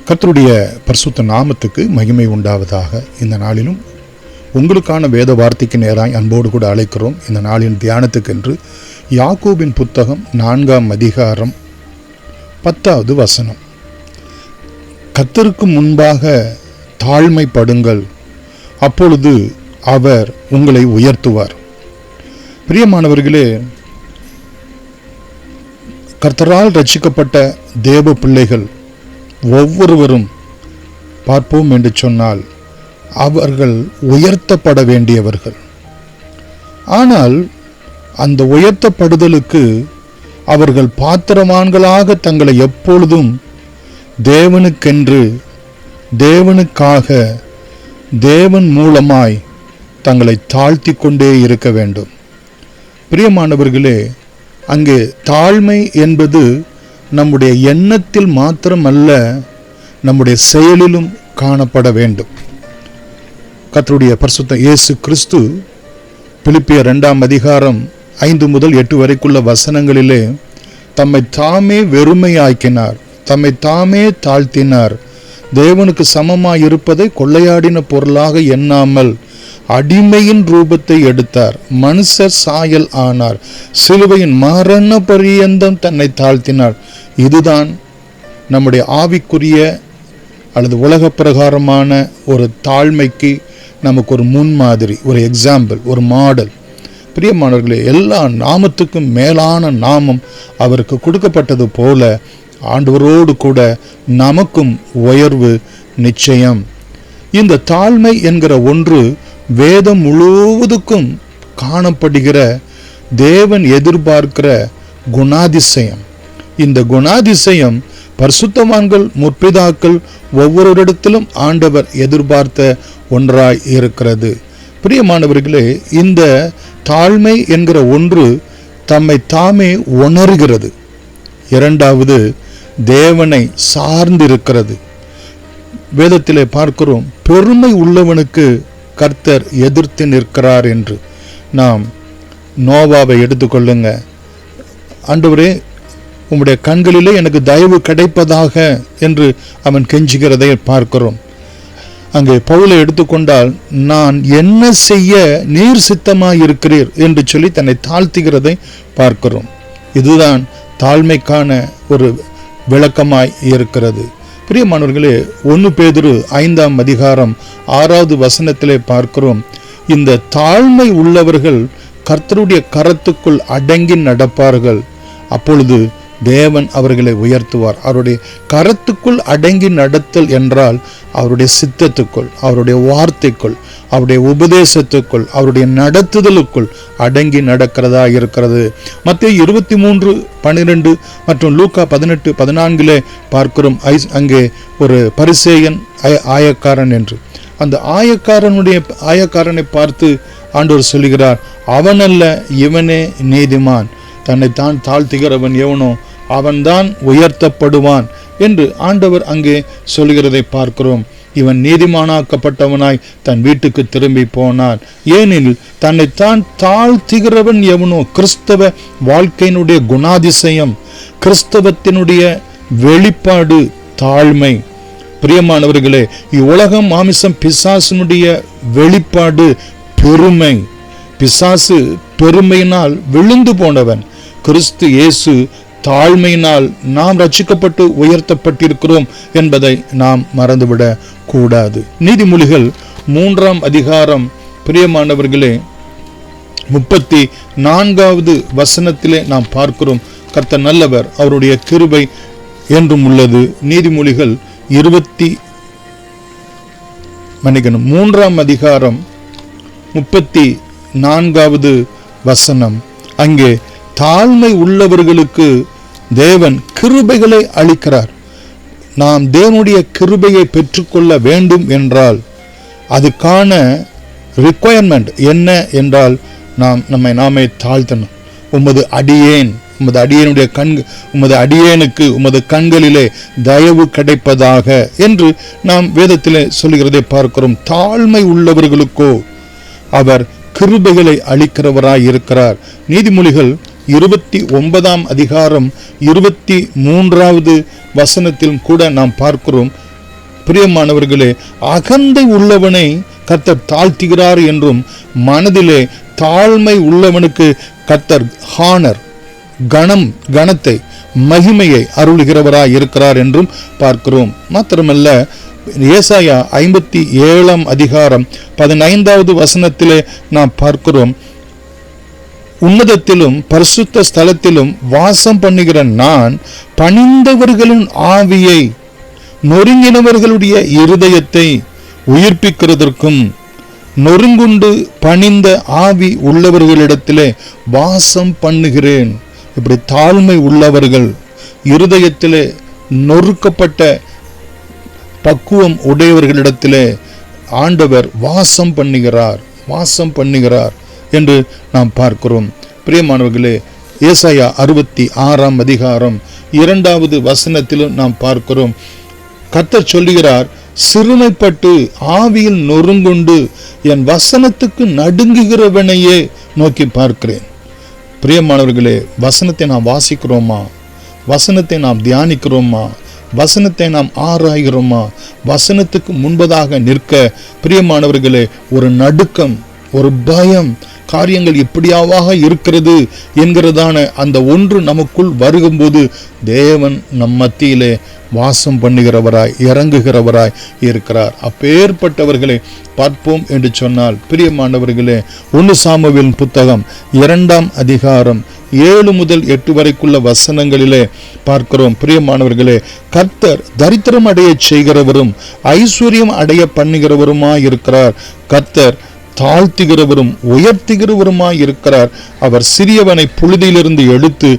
கர்த்தருடைய பரிசுத்த நாமத்துக்கு மகிமை உண்டாவதாக. இந்த நாளிலும் உங்களுக்கான வேத வார்த்தைக்கு நேராய் அன்போடு கூட அழைக்கிறோம். இந்த நாளின் தியானத்துக்கென்று யாக்கோபின் புத்தகம் 4ஆம் அதிகாரம் 10வது வசனம். கர்த்தருக்கு முன்பாக தாழ்மைப்படுங்கள், அப்பொழுது அவர் உங்களை உயர்த்துவார். பிரியமானவர்களே, கர்த்தரால் ரட்சிக்கப்பட்ட தேவ பிள்ளைகள் ஒவ்வொருவரும் பார்ப்போம் என்று சொன்னால் அவர்கள் உயர்த்தப்பட வேண்டியவர்கள். ஆனால் அந்த உயர்த்தப்படுதலுக்கு அவர்கள் பாத்திரவான்களாக தங்களை எப்பொழுதும் தேவனுக்கென்று, தேவனுக்காக, தேவன் மூலமாய் தங்களை தாழ்த்தி கொண்டே இருக்க வேண்டும். பிரியமானவர்களே, அங்கே தாழ்மை என்பது நம்முடைய எண்ணத்தில் மாத்திரமல்ல, நம்முடைய செயலிலும் காணப்பட வேண்டும். கர்த்தருடைய பரிசுத்த இயேசு கிறிஸ்து பிலிப்பியர் 2ஆம் அதிகாரம் 5 முதல் 8 வரைக்குள்ள வசனங்களிலே தம்மை தாமே வெறுமையாக்கினார், தம்மை தாமே தாழ்த்தினார், தேவனுக்கு சமமாய் இருப்பதை கொள்ளையாடின பொருளாக எண்ணாமல் அடிமையின் ரூபத்தை எடுத்தார், மனுஷர் சாயல் ஆனார், சிலுவையின் மரண பரியந்தம் தன்னை தாழ்த்தினார். இதுதான் நம்முடைய ஆவிக்குரிய அல்லது உலக பிரகாரமான ஒரு தாழ்மைக்கு நமக்கு ஒரு முன்மாதிரி, ஒரு எக்ஸாம்பிள், ஒரு மாடல். பிரியமானவர்களே, எல்லா நாமத்துக்கும் மேலான நாமம் அவருக்கு கொடுக்கப்பட்டது போல ஆண்டவரோடு கூட நமக்கும் உயர்வு நிச்சயம். இந்த தாழ்மை என்கிற ஒன்று வேதம் முழுவதுக்கும் காணப்படுகிற தேவன் எதிர்பார்க்கிற குணாதிசயம். இந்த குணாதிசயம் பரிசுத்தவான்கள் முற்பிதாக்கள் ஒவ்வொருவரிடத்திலும் ஆண்டவர் எதிர்பார்த்த ஒன்றாய் இருக்கிறது. பிரியமானவர்களே, இந்த தாழ்மை என்கிற ஒன்று தம்மை தாமே உணர்கிறது. இரண்டாவது, தேவனை சார்ந்திருக்கிறது. வேதத்திலே பார்க்கிறோம், பெருமை உள்ளவனுக்கு கர்த்தர் எதிர்த்து நிற்கிறார் என்று. நாம் நோவாவை எடுத்துக்கொள்ளுங்க. ஆண்டவரே, உம்முடைய கண்களிலே எனக்கு தயவு கிடைப்பதாக என்று அவன் கெஞ்சுகிறதை பார்க்கிறோம். அங்கே பவுலை எடுத்துக்கொண்டால், நான் என்ன செய்ய நீர் சித்தமாயிருக்கிறீர் என்று சொல்லி தன்னை தாழ்த்துகிறதை பார்க்கிறோம். இதுதான் தாழ்மைக்கான ஒரு விளக்கமாய் இருக்கிறது. பிரியமானவர்களே, 1 பேதுரு 5ஆம் அதிகாரம் 6வது வசனத்திலே பார்க்கிறோம், இந்த தாழ்மை உள்ளவர்கள் கர்த்தருடைய கரத்துக்குள் அடங்கி நடப்பார்கள், அப்பொழுது தேவன் அவர்களை உயர்த்துவார். அவருடைய கரத்துக்குள் அடங்கி நடத்தல் என்றால் அவருடைய சித்தத்துக்குள், அவருடைய வார்த்தைக்குள், அவருடைய உபதேசத்துக்குள், அவருடைய நடத்துதலுக்குள் அடங்கி நடக்கிறதா இருக்கிறது. மத்தேயு 23:12 மற்றும் லூக்கா 18:14 பார்க்கிறோம், அங்கே ஒரு பரிசேயன் ஆயக்காரன் என்று. அந்த ஆயக்காரனை பார்த்து ஆண்டவர் சொல்லுகிறார், அவனல்ல இவனே நீதிமான், தன்னை தான் தாழ்த்துகிறவன் எவனோ அவன்தான் உயர்த்தப்படுவான் என்று ஆண்டவர் அங்கே சொல்கிறதை பார்க்கிறோம். இவன் நீதிமானாக்கப்பட்டவனாய் தன் வீட்டுக்கு திரும்பி போனான். ஏனெனில் தன்னைத்தான் தாழ்த்துகிறவன் எவனோ, கிறிஸ்தவ வாழ்க்கையினுடைய குணாதிசயம், கிறிஸ்தவத்தினுடைய வெளிப்பாடு தாழ்மை. பிரியமானவர்களே, இவ்வுலகம் மாமிசம் பிசாசினுடைய வெளிப்பாடு பெருமை. பிசாசு பெருமையினால் விழுந்து போனவன், கிறிஸ்து இயேசு தாழ்மையினால் நாம் ரட்சிக்கப்பட்டு உயர்த்தப்பட்டிருக்கிறோம் என்பதை நாம் மறந்துவிடக் கூடாது. நீதிமொழிகள் 3ஆம் அதிகாரம் பிரியமானவர்களே 34வது வசனத்திலே நாம் பார்க்கிறோம், கர்த்தர் நல்லவர், அவருடைய கிருபை என்றும் உள்ளது. நீதிமொழிகள் 3ஆம் அதிகாரம் 34வது வசனம். அங்கே தாழ்மை உள்ளவர்களுக்கு தேவன் கிருபைகளை அளிக்கிறார். நாம் தேவனுடைய கிருபையை பெற்றுக்கொள்ள வேண்டும் என்றால் அதுக்கான ரிக்வயர்மெண்ட் என்ன என்றால் நம்மை நாமே தாழ்த்தணும். உமது அடியேனுக்கு உமது கண்களிலே தயவு கிடைப்பதாக என்று நாம் வேதத்திலே சொல்லுகிறதை பார்க்கிறோம். தாழ்மை உள்ளவர்களுக்கோ அவர் கிருபைகளை அளிக்கிறவராய் இருக்கிறார். நீதிமொழிகள் 29ஆம் அதிகாரம் 23வது வசனத்திலும் கூட நாம் பார்க்கிறோம், பிரியமானவர்களே, அகந்தை உள்ளவனை கர்த்தர் தாழ்த்துகிறார் என்றும், மனதிலே தாழ்மை உள்ளவனுக்கு கர்த்தர் ஹானர், கணத்தை, மகிமையை அருளுகிறவராய் இருக்கிறார் என்றும் பார்க்கிறோம். மாத்திரமல்ல, ஏசாயா 57 அதிகாரம் 15வது வசனத்திலே நாம் பார்க்கிறோம், உன்னதத்திலும் பரிசுத்த ஸ்தலத்திலும் வாசம் பண்ணுகிற நான் பணிந்தவர்களின் ஆவியை, நொறுங்கினவர்களுடைய இருதயத்தை உயிர்ப்பிக்கிறதற்கும், நொறுங்குண்டு பணிந்த ஆவி உள்ளவர்களிடத்திலே வாசம் பண்ணுகிறேன். இப்படி தாழ்மை உள்ளவர்கள், இருதயத்திலே நொறுக்கப்பட்ட பக்குவம் உடையவர்களிடத்திலே ஆண்டவர் வாசம் பண்ணுகிறார் என்று நாம் பார்க்கிறோம். பிரியமானவர்களே, ஏசாயா 66 அதிகாரம் 2வது வசனத்திலும் நாம் பார்க்கிறோம், கர்த்தர் சொல்லுகிறார், சிறுமைப்பட்டு ஆவியில் நொறுங்குண்டு என் வசனத்துக்கு நடுங்குகிறவனையே நோக்கி பார்க்கிறேன். பிரியமானவர்களே, வசனத்தை நாம் வாசிக்கிறோமா? வசனத்தை நாம் தியானிக்கிறோமா? வசனத்தை நாம் ஆராய்கிறோமா? வசனத்துக்கு முன்பதாக நிற்க பிரியமானவர்களே, ஒரு நடுக்கம், ஒரு பயம், காரியங்கள் எப்படியாவாக இருக்கிறது என்கிறதான அந்த ஒன்று நமக்குள் வருகும்போது தேவன் நம் மத்தியிலே வாசம் பண்ணுகிறவராய், இறங்குகிறவராய் இருக்கிறார். அப்பேற்பட்டவர்களை பார்ப்போம் என்று சொன்னால், பிரியமானவர்களே, 1 சாமுவேல் புத்தகம் 2ஆம் அதிகாரம் 7 முதல் 8 வரைக்குள்ள வசனங்களிலே பார்க்கிறோம். பிரியமானவர்களே, கர்த்தர் தரித்திரம் அடைய செய்கிறவரும் ஐஸ்வர்யம் அடைய பண்ணுகிறவருமாய் இருக்கிறார். கர்த்தர் தாழ்த்துகிறவரும் உயர்த்துகிறவருமாய் இருக்கிறார். அவர் சிறியவனை புழுதியிலிருந்து எடுத்து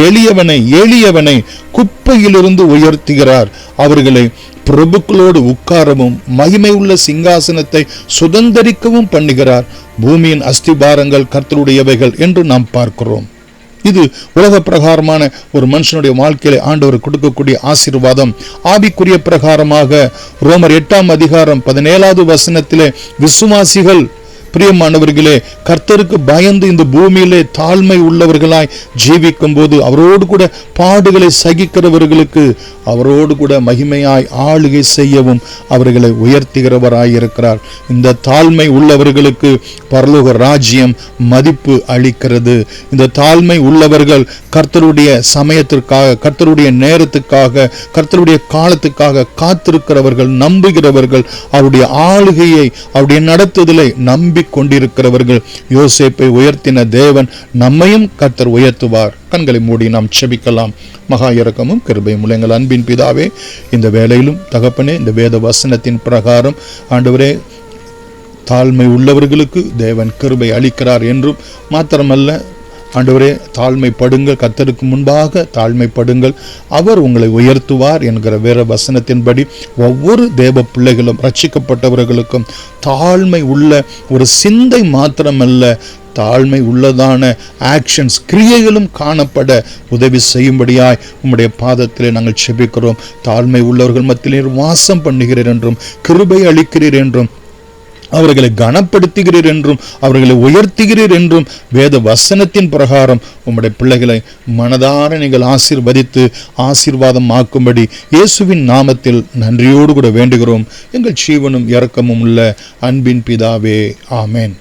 எளியவனை குப்பையிலிருந்து உயர்த்துகிறார். அவர்களை பிரபுக்களோடு உட்காரவும் மகிமை உள்ள சிங்காசனத்தை சுதந்தரிக்கவும் பண்ணுகிறார். பூமியின் அஸ்திபாரங்கள் கர்த்தருடையவைகள் என்று நாம் பார்க்கிறோம். இது உலக பிரகாரமான ஒரு மனுஷனுடைய வாழ்க்கையில ஆண்டவர் கொடுக்கக்கூடிய ஆசீர்வாதம். ஆவிக்குரிய பிரகாரமாக ரோமர் 8ஆம் அதிகாரம் 17வது வசனத்திலே, விசுவாசிகள் பிரியமானவர்களே, கர்த்தருக்கு பயந்து இந்த பூமியிலே தாழ்மை உள்ளவர்களாய் ஜீவிக்கும் போது அவரோடு கூட பாடுகளை சகிக்கிறவர்களுக்கு அவரோடு கூட மகிமையாய் ஆளுகை செய்யவும் அவர்களை உயர்த்துகிறவராய் இருக்கிறார். இந்த தாழ்மை உள்ளவர்களுக்கு பரலோக ராஜ்யம் மதிப்பு அளிக்கிறது. இந்த தாழ்மை உள்ளவர்கள் கர்த்தருடைய சமயத்திற்காக, கர்த்தருடைய நேரத்துக்காக, கர்த்தருடைய காலத்துக்காக காத்திருக்கிறவர்கள், நம்புகிறவர்கள், அவருடைய ஆளுகையை, அவருடைய நடத்துதலை நம்பி கொண்டிருக்கிறவர்கள். யோசேப்பை உயர்த்தின தேவன் நம்மையும் கர்த்தர் உயர்த்துவார். கண்களை மூடி நாம் செபிக்கலாம். மகா இரக்கமும் கிருபையும் உள்ள எங்கள் அன்பின் பிதாவே, இந்த வேளையிலும் தகப்பனே, இந்த வேத வசனத்தின் பிரகாரம் ஆண்டவரே, தாழ்மை உள்ளவர்களுக்கு தேவன் கிருபை அளிக்கிறார் என்றும், மாத்திரமல்ல ஆண்டவரே, தாழ்மைப்படுங்கள், கர்த்தருக்கு முன்பாக தாழ்மைப்படுங்கள், அவர் உங்களை உயர்த்துவார் என்கிற வேற வசனத்தின்படி ஒவ்வொரு தேவ பிள்ளைகளும், ரட்சிக்கப்பட்டவர்களுக்கும் தாழ்மை உள்ள ஒரு சிந்தை மாத்திரமல்ல, தாழ்மை உள்ளதான ஆக்ஷன்ஸ், கிரியைகளும் காணப்பட உதவி செய்யும்படியாய் உம்முடைய பாதத்திலே நாங்கள் செபிக்கிறோம். தாழ்மை உள்ளவர்கள் மத்தியிலே வாசம் பண்ணுகிறீர் என்றும், கிருபை அளிக்கிறீர் என்றும், அவர்களை கனப்படுத்துகிறீர் என்றும், அவர்களை உயர்த்துகிறீர் என்றும் வேத வசனத்தின் பிரகாரம் உம்முடைய பிள்ளைகளை மனதார நீங்கள் ஆசீர்வதித்து ஆசீர்வாதம் ஆக்கும்படி இயேசுவின் நாமத்தில் நன்றியோடு கூட வேண்டுகிறோம். எங்கள் ஜீவனும் இரக்கமும் உள்ள அன்பின் பிதாவே, ஆமேன்.